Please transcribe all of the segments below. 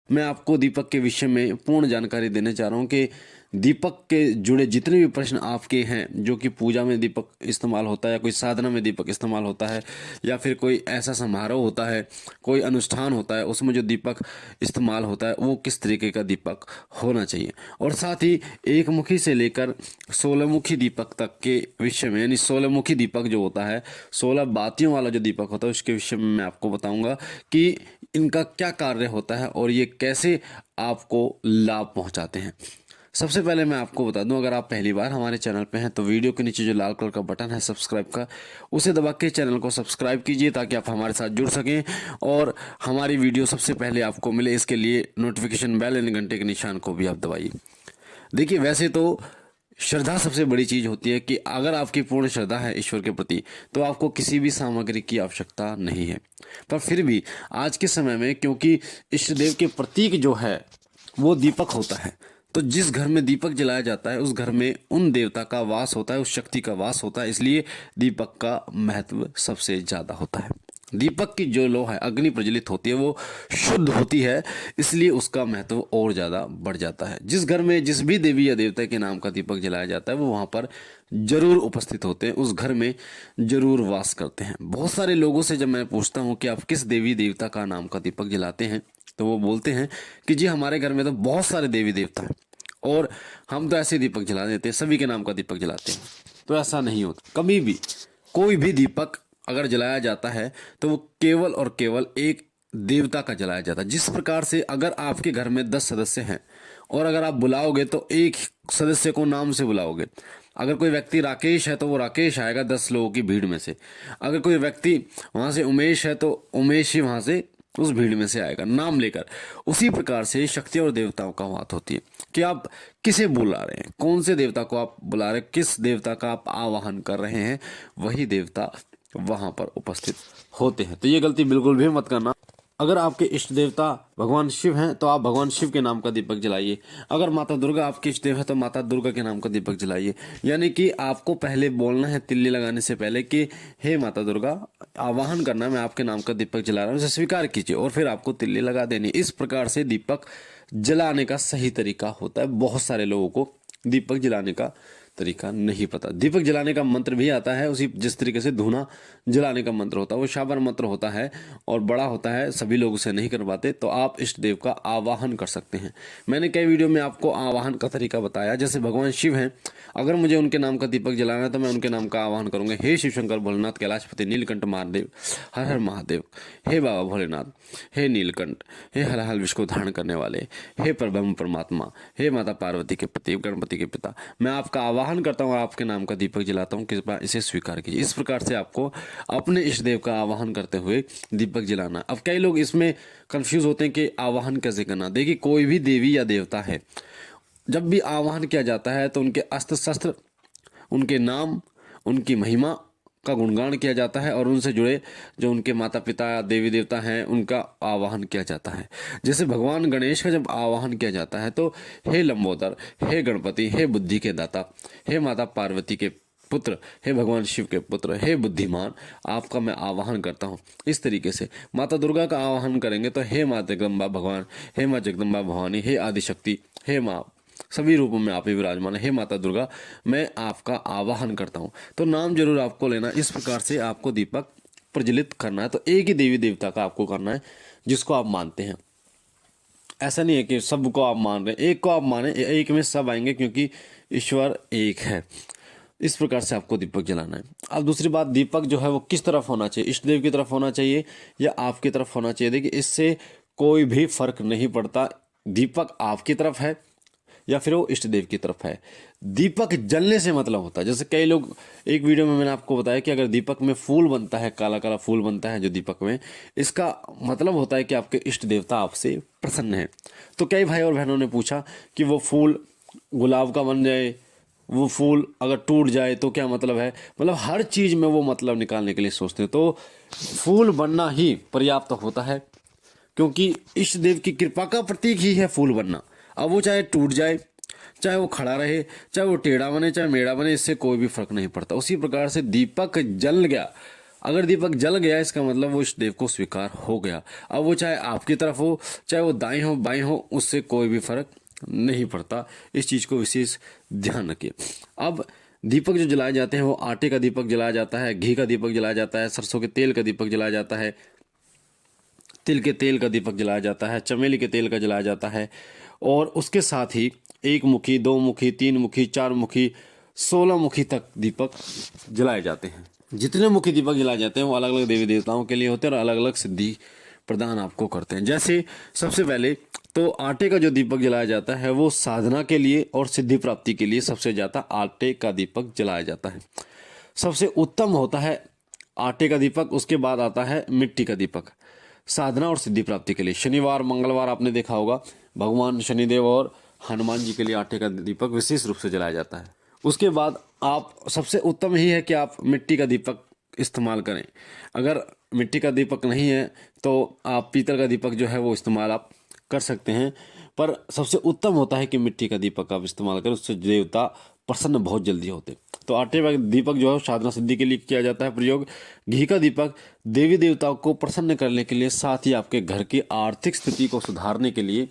मैं आपको दीपक के विषय में पूर्ण जानकारी देने चाह रहा हूँ कि दीपक के जुड़े जितने भी प्रश्न आपके हैं, जो कि पूजा में दीपक इस्तेमाल होता है या कोई साधना में दीपक इस्तेमाल होता है या फिर कोई ऐसा समारोह होता है, कोई अनुष्ठान होता है, उसमें जो दीपक इस्तेमाल होता है वो किस तरीके का दीपक होना चाहिए। और साथ ही एक मुखी से लेकर 16 मुखी दीपक तक के विषय में, यानी 16 मुखी दीपक जो होता है, 16 बातियों वाला जो दीपक होता है, उसके विषय में मैं आपको बताऊंगा कि इनका क्या कार्य होता है और ये कैसे आपको लाभ पहुंचाते हैं। सबसे पहले मैं आपको बता दूं, अगर आप पहली बार हमारे चैनल पे हैं तो वीडियो के नीचे जो लाल कलर का बटन है सब्सक्राइब का, उसे दबा के चैनल को सब्सक्राइब कीजिए ताकि आप हमारे साथ जुड़ सकें और हमारी वीडियो सबसे पहले आपको मिले। इसके लिए नोटिफिकेशन बेल यानी घंटे के निशान को भी आप दबाइए। देखिए, वैसे तो श्रद्धा सबसे बड़ी चीज होती है कि अगर आपकी पूर्ण श्रद्धा है ईश्वर के प्रति तो आपको किसी भी सामग्री की आवश्यकता नहीं है। पर फिर भी आज के समय में, क्योंकि इष्ट देव के प्रतीक जो है वो दीपक होता है, तो जिस घर में दीपक जलाया जाता है उस घर में उन देवता का वास होता है, उस शक्ति का वास होता है, इसलिए दीपक का महत्व सबसे ज्यादा होता है। दीपक की जो लौ है, अग्नि प्रज्वलित होती है, वो शुद्ध होती है, इसलिए उसका महत्व और ज़्यादा बढ़ जाता है। जिस घर में जिस भी देवी या देवता के नाम का दीपक जलाया जाता है वो वहाँ पर जरूर उपस्थित होते हैं, उस घर में जरूर वास करते हैं। बहुत सारे लोगों से जब मैं पूछता हूँ कि आप किस देवी देवता का नाम का दीपक जलाते हैं, तो वो बोलते हैं कि जी हमारे घर में तो बहुत सारे देवी देवता हैं और हम तो ऐसे दीपक जला देते हैं, सभी के नाम का दीपक जलाते हैं। तो ऐसा नहीं होता। कभी भी कोई भी दीपक अगर जलाया जाता है तो वो केवल और केवल एक देवता का जलाया जाता है। जिस प्रकार से अगर आपके घर में 10 सदस्य हैं और अगर आप बुलाओगे तो एक सदस्य को नाम से बुलाओगे। अगर कोई व्यक्ति राकेश है तो वो राकेश आएगा 10 लोगों की भीड़ में से। अगर कोई व्यक्ति वहां से उमेश है तो उमेश ही वहां से उस भीड़ में से आएगा नाम लेकर। उसी प्रकार से शक्ति और देवताओं का बात होती है कि आप किसे बुला रहे हैं, कौन से देवता को आप बुला रहे हैं, किस देवता का आप आवाहन कर रहे हैं, वही देवता वहां पर उपस्थित होते हैं। तो ये गलती बिल्कुल भी मत करना। अगर आपके इष्ट देवता भगवान शिव हैं तो आप भगवान शिव के नाम का दीपक जलाइए। अगर माता दुर्गा आपके इष्ट देव है तो माता दुर्गा के नाम का दीपक जलाइए। यानी कि आपको पहले बोलना है तिल्ली लगाने से पहले कि हे माता दुर्गा, आवाहन करना, मैं आपके नाम का दीपक जला रहा हूँ, इसे स्वीकार कीजिए, और फिर आपको तिल्ली लगा देनी। इस प्रकार से दीपक जलाने का सही तरीका होता है। बहुत सारे लोगों को दीपक जलाने का तरीका नहीं पता। दीपक जलाने का मंत्र भी आता है उसी, जिस तरीके से धूना जलाने का मंत्र होता है वो शाबर मंत्र होता है और बड़ा होता है, सभी लोग उसे नहीं कर पाते। तो आप इष्ट देव का आवाहन कर सकते हैं। मैंने कई वीडियो में आपको आवाहन का तरीका बताया। जैसे भगवान शिव हैं, अगर मुझे उनके नाम का दीपक जलाना है तो मैं उनके नाम का आवाहन करूंगा। हे शिव शंकर भोलेनाथ कैलाशपति नीलकंठ महादेव, हर हर महादेव, हे बाबा भोलेनाथ, हे नीलकंठ, हे हर हर विश्व को धारण करने वाले, हे परब्रह्म परमात्मा, हे माता पार्वती के पति, गणपति के पिता, मैं आपका आवाहन करता हूँ, आपके नाम का दीपक जलाता हूँ, कृपया इसे स्वीकार कीजिए। इस प्रकार से आपको अपने इष्ट देव का आवाहन करते हुए दीपक जलाना। अब कई लोग इसमें कंफ्यूज होते हैं कि आवाहन कैसे करना। देखिए, कोई भी देवी या देवता है, जब भी आवाहन किया जाता है तो उनके अस्त्र शस्त्र, उनके नाम, उनकी महिमा का गुणगान किया जाता है और उनसे जुड़े जो उनके माता पिता या देवी देवता हैं उनका आवाहन किया जाता है। जैसे भगवान गणेश का जब आवाहन किया जाता है तो हे लंबोदर, हे गणपति, हे बुद्धि के दाता, हे माता पार्वती के पुत्र, हे भगवान शिव के पुत्र, हे बुद्धिमान, आपका मैं आवाहन करता हूँ। इस तरीके से माता दुर्गा का आवाहन करेंगे तो हे माँ जगदम्बा भगवान, हे माँ जगदम्बा भवानी, हे आदिशक्ति, हे माँ, सभी रूपों में आप ही विराजमान है, हे माता दुर्गा, मैं आपका आवाहन करता हूँ। तो नाम जरूर आपको लेना। इस प्रकार से आपको दीपक प्रज्वलित करना है। तो एक ही देवी देवता का आपको करना है जिसको आप मानते हैं। ऐसा नहीं है कि सबको आप मान रहे हैं, एक को आप माने, एक में सब आएंगे क्योंकि ईश्वर एक है। इस प्रकार से आपको दीपक जलाना है। अब दूसरी बात, दीपक जो है वो किस तरफ होना चाहिए, इष्ट देव की तरफ होना चाहिए या आपकी तरफ होना चाहिए। देखिए, इससे कोई भी फर्क नहीं पड़ता। दीपक आपकी तरफ है या फिर वो इष्ट देव की तरफ है, दीपक जलने से मतलब होता है। जैसे कई लोग, एक वीडियो में मैंने आपको बताया कि अगर दीपक में फूल बनता है, काला काला फूल बनता है जो दीपक में, इसका मतलब होता है कि आपके इष्ट देवता आपसे प्रसन्न है। तो कई भाई और बहनों ने पूछा कि वो फूल गुलाब का बन जाए, वो फूल अगर टूट जाए तो क्या मतलब है। मतलब हर चीज में वो मतलब निकालने के लिए सोचते हैं। तो फूल बनना ही पर्याप्त होता है, क्योंकि इष्ट देव की कृपा का प्रतीक ही है फूल बनना। अब वो चाहे टूट जाए, चाहे वो खड़ा रहे, चाहे वो टेढ़ा बने, चाहे मेढ़ा बने, इससे कोई भी फर्क नहीं पड़ता। उसी प्रकार से दीपक जल गया अगर दीपक जल गया इसका मतलब वो इष्ट देव को स्वीकार हो गया। अब वो चाहे आपकी तरफ हो चाहे वो दाएं हो बाएं हो, उससे कोई भी फर्क नहीं पड़ता। इस चीज़ को विशेष ध्यान रखिए। अब दीपक जो जलाए जाते हैं वो आटे का दीपक जलाया जाता है, घी का दीपक जलाया जाता है, सरसों के तेल का दीपक जलाया जाता है, तिल के तेल का दीपक जलाया जाता है, चमेली के तेल का जलाया जाता है। और उसके साथ ही 1 मुखी 2 मुखी 3 मुखी 4 मुखी 16 मुखी तक दीपक जलाए जाते हैं। जितने मुखी दीपक जलाए जाते हैं वो अलग अलग देवी देवताओं के लिए होते हैं और अलग अलग सिद्धि प्रदान आपको करते हैं। जैसे सबसे पहले तो आटे का जो दीपक जलाया जाता है वो साधना के लिए और सिद्धि प्राप्ति के लिए सबसे ज़्यादा आटे का दीपक जलाया जाता है। सबसे उत्तम होता है आटे का दीपक, उसके बाद आता है मिट्टी का दीपक साधना और सिद्धि प्राप्ति के लिए। शनिवार मंगलवार आपने देखा होगा भगवान शनिदेव और हनुमान जी के लिए आटे का दीपक विशेष रूप से जलाया जाता है। उसके बाद आप सबसे उत्तम ही है कि आप मिट्टी का दीपक इस्तेमाल करें। अगर मिट्टी का दीपक नहीं है तो आप पीतल का दीपक जो है वो इस्तेमाल आप कर सकते हैं, पर सबसे उत्तम होता है कि मिट्टी का दीपक आप इस्तेमाल करें, उससे देवता प्रसन्न बहुत जल्दी होते। तो आटे का दीपक जो है साधना सिद्धि के लिए किया जाता है प्रयोग। घी का दीपक देवी देवताओं को प्रसन्न करने के लिए, साथ ही आपके घर की आर्थिक स्थिति को सुधारने के लिए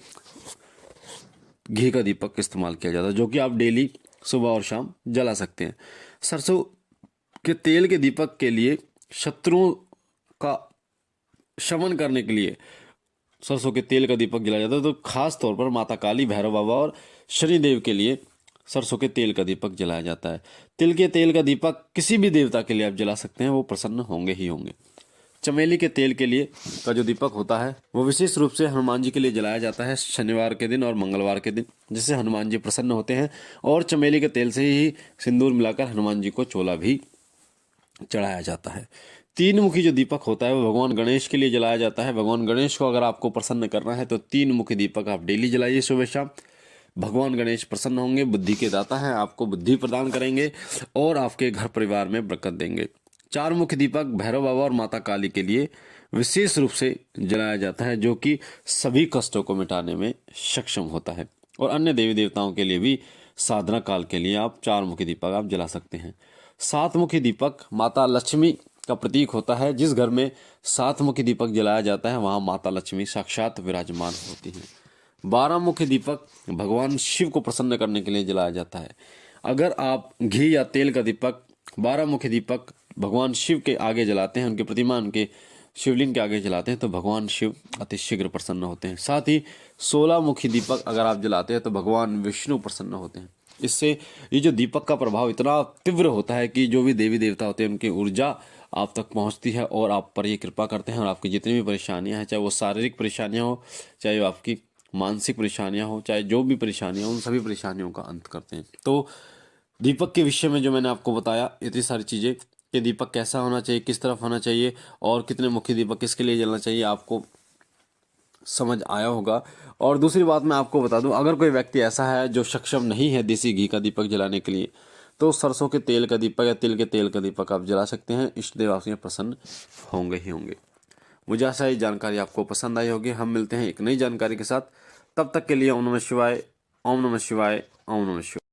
घी का दीपक इस्तेमाल किया जाता है, जो कि आप डेली सुबह और शाम जला सकते हैं। सरसों के तेल के दीपक के लिए शत्रुओं का शमन करने के लिए सरसों के तेल का दीपक जलाया जाता है। तो खास तौर पर माता काली, भैरव बाबा और शनिदेव के लिए सरसों के तेल का दीपक जलाया जाता है। तिल के तेल का दीपक किसी भी देवता के लिए आप जला सकते हैं, वो प्रसन्न होंगे ही होंगे। चमेली के तेल के लिए का जो दीपक होता है वो विशेष रूप से हनुमान जी के लिए जलाया जाता है शनिवार के दिन और मंगलवार के दिन, जिससे हनुमान जी प्रसन्न होते हैं। और चमेली के तेल से ही सिंदूर मिलाकर हनुमान जी को चोला भी चढ़ाया जाता है। 3 मुखी जो दीपक होता है वो भगवान गणेश के लिए जलाया जाता है। भगवान गणेश को अगर आपको प्रसन्न करना है तो 3 मुखी दीपक आप डेली जलाइए सुबह शाम। भगवान गणेश प्रसन्न होंगे, बुद्धि के दाता हैं, आपको बुद्धि प्रदान करेंगे और आपके घर परिवार में बरकत देंगे। 4 मुखी दीपक भैरव बाबा और माता काली के लिए विशेष रूप से जलाया जाता है, जो कि सभी कष्टों को मिटाने में सक्षम होता है। और अन्य देवी देवताओं के लिए भी साधना काल के लिए आप 4 मुखी दीपक आप जला सकते हैं। 7 मुखी दीपक माता लक्ष्मी का प्रतीक होता है। जिस घर में 7 मुखी दीपक जलाया जाता है वहाँ माता लक्ष्मी साक्षात विराजमान होती हैं। 12 मुखी दीपक भगवान शिव को प्रसन्न करने के लिए जलाया जाता है। अगर आप घी या तेल का दीपक 12 मुखी दीपक भगवान शिव के आगे जलाते हैं, उनकी प्रतिमा उनके शिवलिंग के आगे जलाते हैं, तो भगवान शिव अति शीघ्र प्रसन्न होते हैं। साथ ही 16 मुखी दीपक अगर आप जलाते हैं तो भगवान विष्णु प्रसन्न होते हैं। इससे ये जो दीपक का प्रभाव इतना तीव्र होता है कि जो भी देवी देवता होते हैं उनकी ऊर्जा आप तक पहुंचती है और आप पर ये कृपा करते हैं और आपकी जितनी भी परेशानियां हैं, चाहे वो शारीरिक परेशानियां हो, चाहे वो आपकी मानसिक परेशानियां हो, चाहे जो भी परेशानियां हो, उन सभी परेशानियों का अंत करते हैं। तो दीपक के विषय में जो मैंने आपको बताया इतनी सारी चीज़ें कि दीपक कैसा होना चाहिए, किस तरफ होना चाहिए और कितने मुख्य दीपक किसके लिए जलना चाहिए, आपको समझ आया होगा। और दूसरी बात मैं आपको बता दूं, अगर कोई व्यक्ति ऐसा है जो सक्षम नहीं है देसी घी का दीपक जलाने के लिए, तो सरसों के तेल का दीपक या तिल के तेल का दीपक आप जला सकते हैं। इष्ट देव आपसे प्रसन्न होंगे ही होंगे। मुझे आशा है ये जानकारी आपको पसंद आई होगी। हम मिलते हैं एक नई जानकारी के साथ, तब तक के लिए ओम नमः शिवाय, ओम नमः शिवाय, ओम नमः शिवाय।